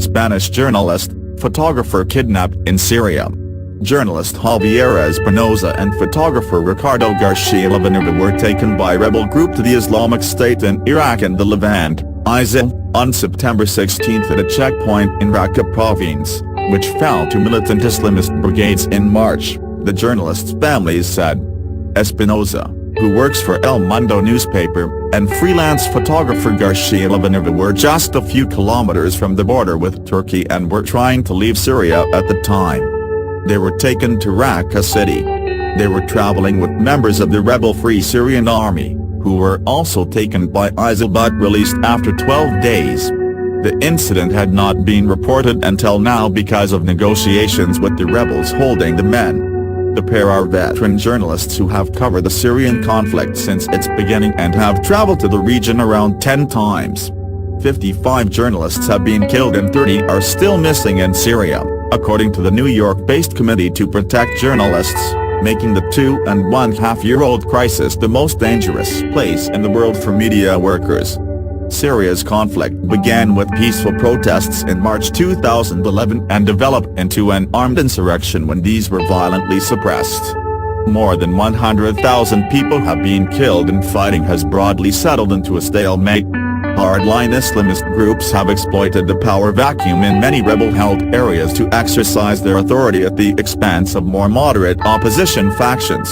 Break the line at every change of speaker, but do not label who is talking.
Spanish journalist, photographer kidnapped in Syria. Journalist Javier Espinosa and photographer Ricardo Garcia Lavanera were taken by rebel group to the Islamic State in Iraq and the Levant, ISIL, on September 16 at a checkpoint in Raqqa province, which fell to militant Islamist brigades in March, the journalist's family said. Espinosa, who works for El Mundo newspaper, and freelance photographer Garcia Lavanera were just a few kilometers from the border with Turkey and were trying to leave Syria at the time. They were taken to Raqqa city. They were traveling with members of the rebel Free Syrian Army, who were also taken by ISIL but released after 12 days. The incident had not been reported until now because of negotiations with the rebels holding the men. The pair are veteran journalists who have covered the Syrian conflict since its beginning and have traveled to the region around 10 times. 55 journalists have been killed and 30 are still missing in Syria, according to the New York-based Committee to Protect Journalists, making the 2.5-year-old crisis the most dangerous place in the world for media workers. Syria's conflict began with peaceful protests in March 2011 and developed into an armed insurrection when these were violently suppressed. More than 100,000 people have been killed and fighting has broadly settled into a stalemate. Hardline Islamist groups have exploited the power vacuum in many rebel-held areas to exercise their authority at the expense of more moderate opposition factions.